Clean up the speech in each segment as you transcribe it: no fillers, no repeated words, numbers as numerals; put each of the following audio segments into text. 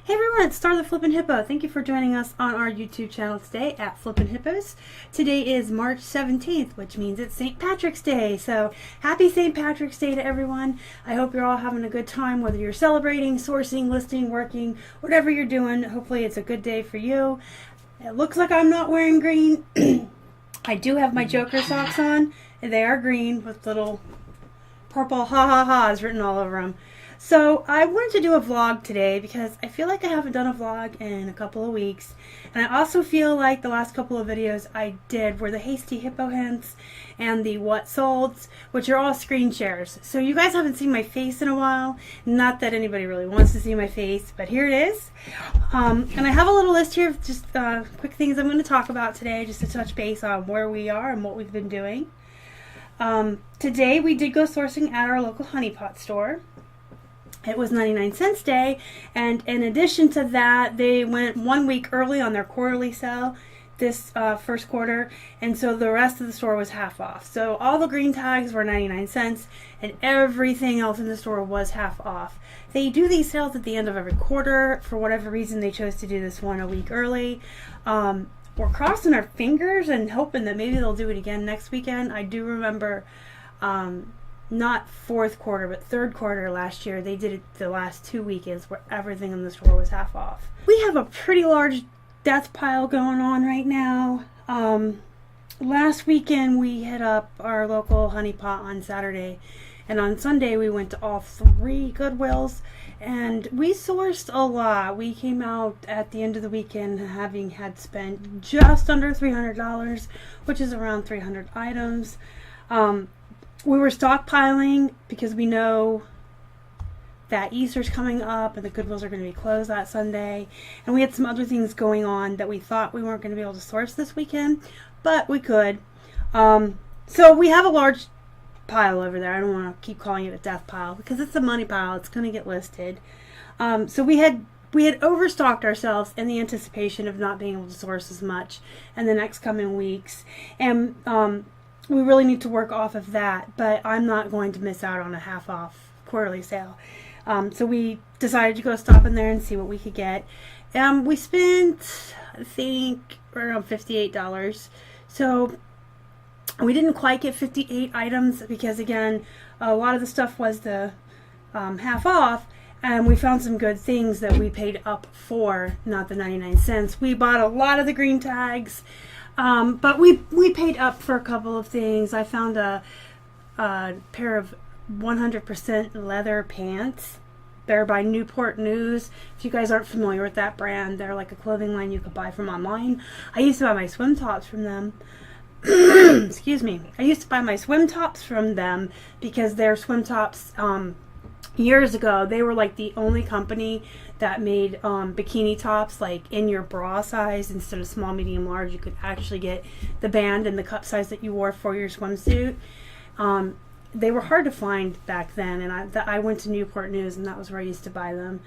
Hey everyone, it's Star the Flippin' Hippo. Thank you for joining us on our YouTube channel today at Flippin' Hippos. Today is March 17th, which means it's St. Patrick's Day. So happy St. Patrick's Day to everyone. I hope you're all having a good time, whether you're celebrating, sourcing, listing, working, whatever you're doing. Hopefully it's a good day for you. It looks like I'm not wearing green. I do have my Joker socks on, and they are green with little purple ha-ha-ha's written all over them. So I wanted to do a vlog today because I feel like I haven't done a vlog in a couple of weeks, and I also feel like the last couple of videos I did were the hasty hippo hints and the what solds, which are all screen shares. So you guys haven't seen my face in a while. Not that anybody really wants to see my face, but here it is. And I have a little list here of just quick things I'm going to talk about today, just to touch base on where we are and what we've been doing. Today we did go sourcing at our local honeypot store. It was 99 cents day, and in addition to that, they went 1 week early on their quarterly sale this first quarter, and so the rest of the store was half off. So all the green tags were 99 cents, and everything else in the store was half off. They do these sales at the end of every quarter. For whatever reason, they chose to do this one a week early. We're crossing our fingers and hoping that maybe they'll do it again next weekend. I do remember not fourth quarter, but third quarter last year, they did it the last 2 weekends where everything in the store was half off. We have a pretty large death pile going on right now. Last weekend we hit up our local honeypot on Saturday, and on Sunday we went to all 3 Goodwills, and we sourced a lot. We came out at the end of the weekend having had spent just under $300, which is around 300 items. We were stockpiling because we know that Easter's coming up and the Goodwills are going to be closed that Sunday. And we had some other things going on that we thought we weren't going to be able to source this weekend, but we could. So we have a large pile over there. I don't want to keep calling it a death pile because it's a money pile. It's going to get listed. So we had overstocked ourselves in the anticipation of not being able to source as much in the next coming weeks. And we really need to work off of that, but I'm not going to miss out on a half off quarterly sale. So we decided to go stop in there and see what we could get. We spent, I think, around $58. So we didn't quite get 58 items because, again, a lot of the stuff was the half off, and we found some good things that we paid up for, not the 99 cents. We bought a lot of the green tags. But we paid up for a couple of things. I found a pair of 100% leather pants. They're by Newport News. If you guys aren't familiar with that brand, they're like a clothing line you could buy from online. I used to buy my swim tops from them. Excuse me. I used to buy my swim tops from them because their swim tops, years ago, they were like the only company that made bikini tops like in your bra size instead of small, medium, large. You could actually get the band and the cup size that you wore for your swimsuit. They were hard to find back then, and I went to Newport News, and that was where I used to buy them.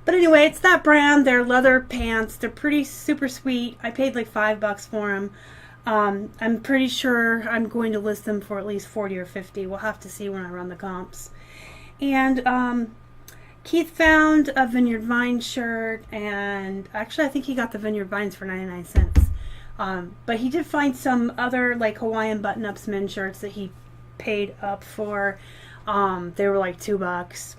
But anyway, it's that brand. They're leather pants. They're pretty super sweet. I paid like $5 for them. I'm pretty sure I'm going to list them for at least 40 or 50. We'll have to see when I run the comps. And Keith found a Vineyard Vines shirt, and actually I think he got the Vineyard Vines for 99 cents. But he did find some other like Hawaiian button-ups men's shirts that he paid up for. They were like $2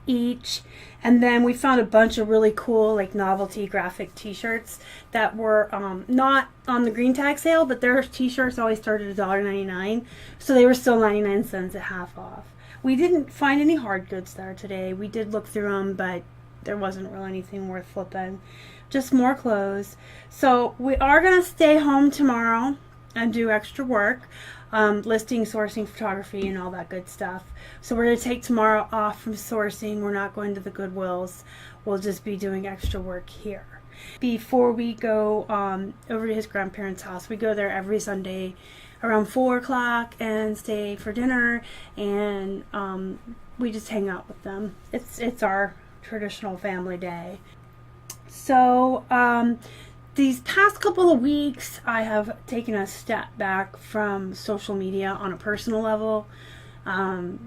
each. And then we found a bunch of really cool like novelty graphic t-shirts that were not on the green tag sale, but their t-shirts always started at $1.99, so they were still 99 cents at half off. We didn't find any hard goods there today. We did look through them, but there wasn't really anything worth flipping. Just more clothes. So we are going to stay home tomorrow and do extra work. Listing, sourcing, photography, and all that good stuff. So we're going to take tomorrow off from sourcing. We're not going to the Goodwills. We'll just be doing extra work here. Before we go over to his grandparents' house, we go there every Sunday around 4 o'clock and stay for dinner, and we just hang out with them. It's our traditional family day. So these past couple of weeks, I have taken a step back from social media on a personal level. I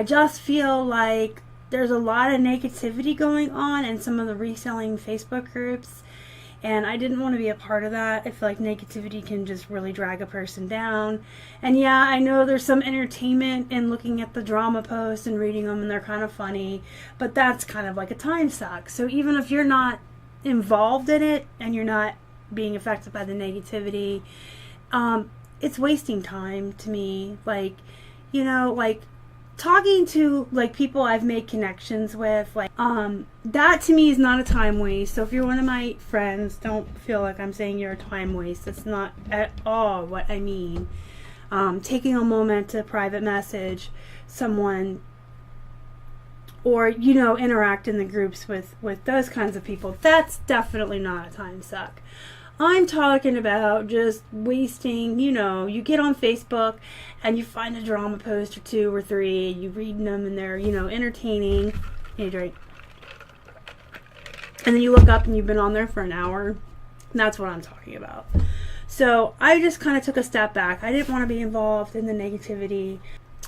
just feel like there's a lot of negativity going on in some of the reselling Facebook groups, and I didn't want to be a part of that. I feel like negativity can just really drag a person down. And yeah, I know there's some entertainment in looking at the drama posts and reading them, and they're kind of funny, but that's kind of like a time suck. So even if you're not involved in it and you're not being affected by the negativity, it's wasting time to me. Like, you know, like talking to like people I've made connections with, like that to me is not a time waste. So if you're one of my friends, don't feel like I'm saying you're a time waste. That's not at all what I mean. Taking a moment to private message someone, or, you know, interact in the groups with those kinds of people, that's definitely not a time suck. I'm talking about just wasting, you know, you get on Facebook and you find a drama post or 2 or 3, and you read them and they're, you know, entertaining. Hey, drink. And then you look up and you've been on there for an hour. That's what I'm talking about. So I just kind of took a step back. I didn't want to be involved in the negativity.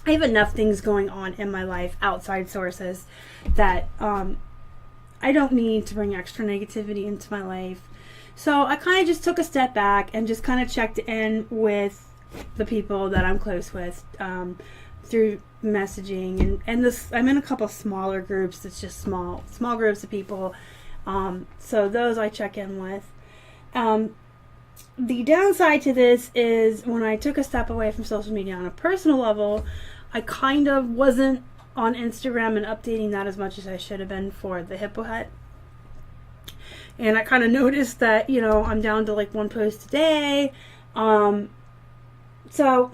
I have enough things going on in my life, outside sources, that I don't need to bring extra negativity into my life. So I kind of just took a step back and just kind of checked in with the people that I'm close with through messaging, and this, I'm in a couple smaller groups. It's just small groups of people. So those I check in with. The downside to this is when I took a step away from social media on a personal level, I kind of wasn't on Instagram and updating that as much as I should have been for the Hippo Hut. And I kind of noticed that, you know, I'm down to like 1 post a day. So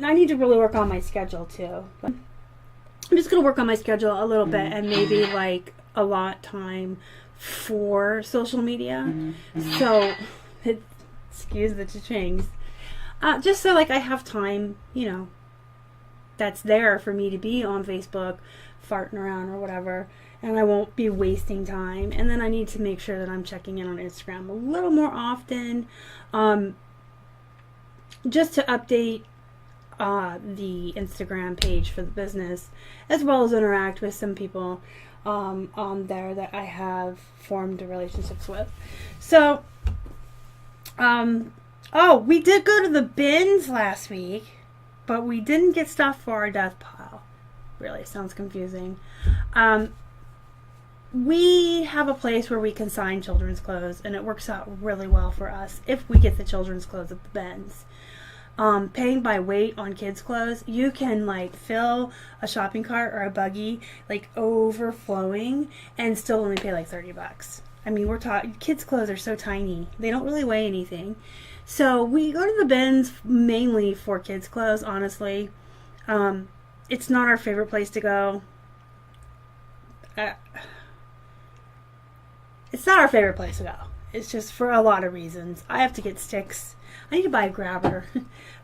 I need to really work on my schedule too. But I'm just going to work on my schedule a little bit and maybe like allot time for social media. So, excuse the cha-chings. Just so like I have time, you know, that's there for me to be on Facebook, farting around or whatever. And I won't be wasting time. And then I need to make sure that I'm checking in on Instagram a little more often, just to update the Instagram page for the business, as well as interact with some people on there that I have formed relationships with. So, oh, we did go to the bins last week, but we didn't get stuff for our death pile. Really, sounds confusing. We have a place where we consign children's clothes, and it works out really well for us if we get the children's clothes at the bins. Paying by weight on kids' clothes, you can like fill a shopping cart or a buggy like overflowing and still only pay like $30. I mean, we're talking, kids' clothes are so tiny. They don't really weigh anything. So we go to the bins mainly for kids' clothes, honestly. It's not our favorite place to go. It's not our favorite place to go. It's just for a lot of reasons. I have to get sticks. I need to buy a grabber.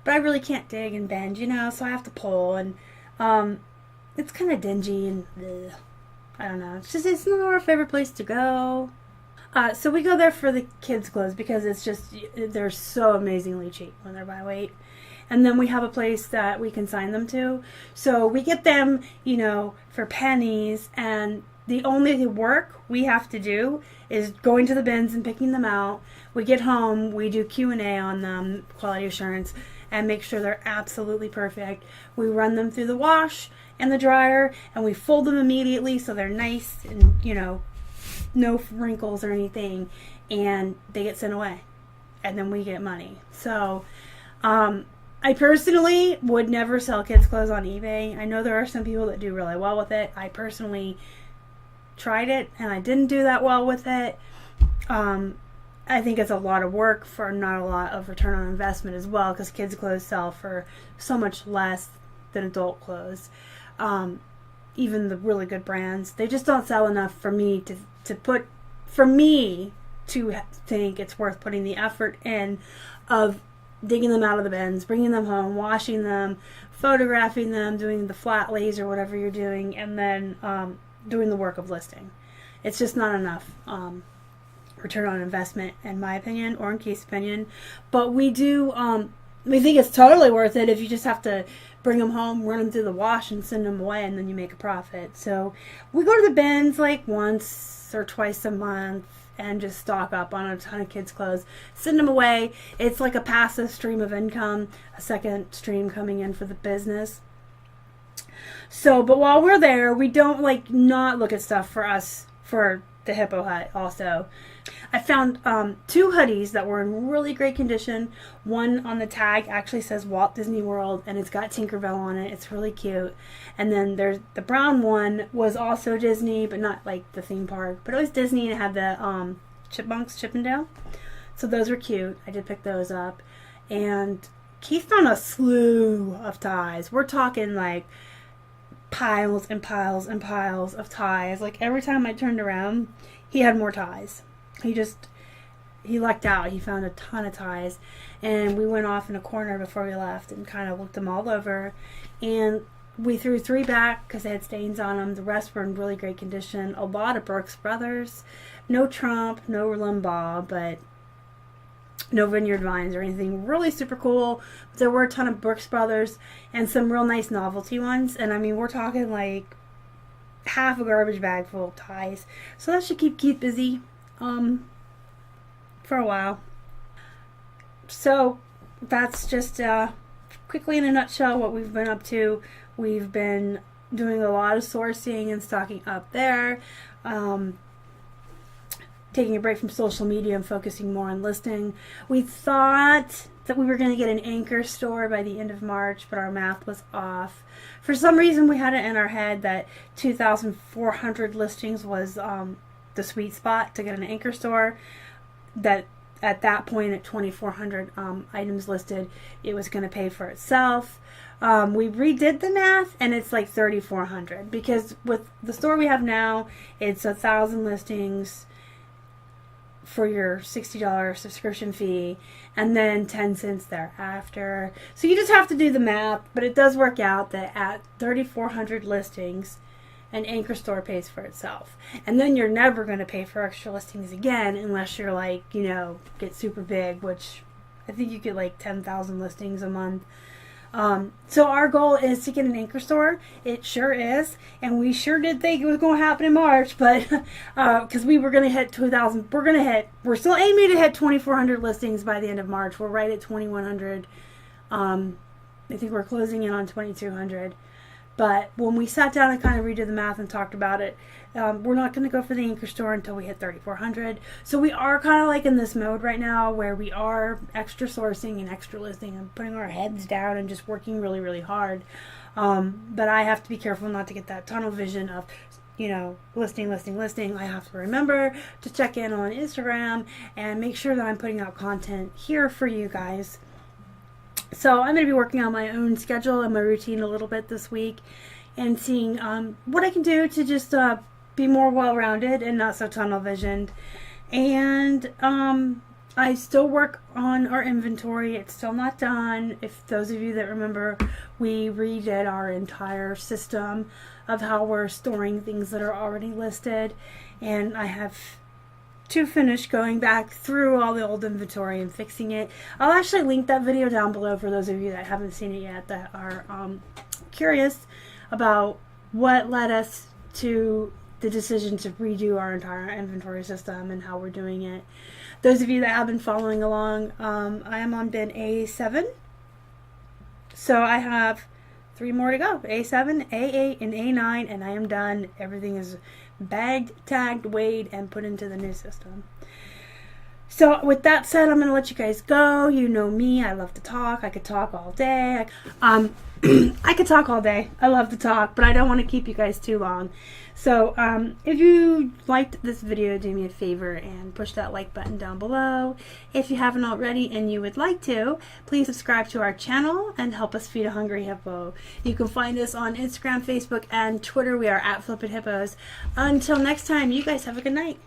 But I really can't dig and bend, you know, so I have to pull. And it's kind of dingy and bleh. I don't know. It's not our favorite place to go. So we go there for the kids' clothes because it's just, they're so amazingly cheap when they're by weight. And then we have a place that we consign them to. So we get them, you know, for pennies, and the only work we have to do is going to the bins and picking them out. We get home, we do Q&A on them, quality assurance, and make sure they're absolutely perfect. We run them through the wash and the dryer, and we fold them immediately so they're nice and, you know, no wrinkles or anything, and they get sent away. And then we get money. So, I personally would never sell kids' clothes on eBay. I know there are some people that do really well with it. I personally tried it, and I didn't do that well with it. I think it's a lot of work for not a lot of return on investment as well, because kids' clothes sell for so much less than adult clothes. Even the really good brands, they just don't sell enough for me to think it's worth putting the effort in of digging them out of the bins, bringing them home, washing them, photographing them, doing the flat lays or whatever you're doing, and then doing the work of listing. It's just not enough return on investment, in my opinion, or in Keith's opinion. But we do We think it's totally worth it if you just have to bring them home, run them through the wash, and send them away, and then you make a profit. So we go to the bins like once or twice a month and just stock up on a ton of kids' clothes, send them away. It's like a passive stream of income, a second stream coming in for the business. So, but while we're there, we don't like not look at stuff for us for the Hippo Hut also. I found 2 hoodies that were in really great condition. One on the tag actually says Walt Disney World, and it's got Tinkerbell on it. It's really cute. And then there's the brown one was also Disney, but not like the theme park. But it was Disney, and it had the chipmunks, Chippendale. So those were cute. I did pick those up. And Keith found a slew of ties. We're talking like piles and piles and piles of ties. Like every time I turned around, he had more ties. He lucked out. He found a ton of ties, and we went off in a corner before we left and kind of looked them all over, and we threw 3 back because they had stains on them. The rest were in really great condition. A lot of Brooks Brothers, no Trump, no Limbaugh, but no Vineyard Vines or anything really super cool. But there were a ton of Brooks Brothers and some real nice novelty ones, and I mean we're talking like half a garbage bag full of ties. So that should keep Keith busy for a while. So that's just quickly in a nutshell what we've been up to. We've been doing a lot of sourcing and stocking up there, taking a break from social media and focusing more on listing. We thought that we were going to get an anchor store by the end of March, but our math was off. For some reason we had it in our head that 2,400 listings was the sweet spot to get an anchor store. That at that point at 2,400 items listed, it was going to pay for itself. We redid the math, and it's like 3,400 because with the store we have now, it's 1,000 listings for your $60 subscription fee, and then 10 cents thereafter. So you just have to do the math, but it does work out that at 3,400 listings, an anchor store pays for itself. And then you're never going to pay for extra listings again unless you're like, you know, get super big, which I think you get like 10,000 listings a month. So our goal is to get an anchor store. It sure is. And we sure did think it was going to happen in March, but because we were going to hit 2,000, we're still aiming to hit 2,400 listings by the end of March. We're right at 2,100. I think we're closing in on 2,200. But when we sat down and kind of redid the math and talked about it, we're not going to go for the anchor store until we hit 3,400. So we are kind of like in this mode right now where we are extra sourcing and extra listing and putting our heads down and just working really, really hard. But I have to be careful not to get that tunnel vision of, you know, listing. I have to remember to check in on Instagram and make sure that I'm putting out content here for you guys. So I'm going to be working on my own schedule and my routine a little bit this week and seeing what I can do to just be more well-rounded and not so tunnel-visioned. And I still work on our inventory. It's still not done. If those of you that remember, we redid our entire system of how we're storing things that are already listed. And I have to finish going back through all the old inventory and fixing it. I'll actually link that video down below for those of you that haven't seen it yet that are curious about what led us to the decision to redo our entire inventory system and how we're doing it. Those of you that have been following along, I am on bin A7. So I have 3 more to go. A7, A8, and A9, and I am done. Everything is bagged, tagged, weighed, and put into the new system. So with that said, I'm going to let you guys go. You know me. I love to talk. I could talk all day. I could talk all day. I love to talk, but I don't want to keep you guys too long. So if you liked this video, do me a favor and push that like button down below. If you haven't already and you would like to, please subscribe to our channel and help us feed a hungry hippo. You can find us on Instagram, Facebook, and Twitter. We are at Flippin Hippos. Until next time, you guys have a good night.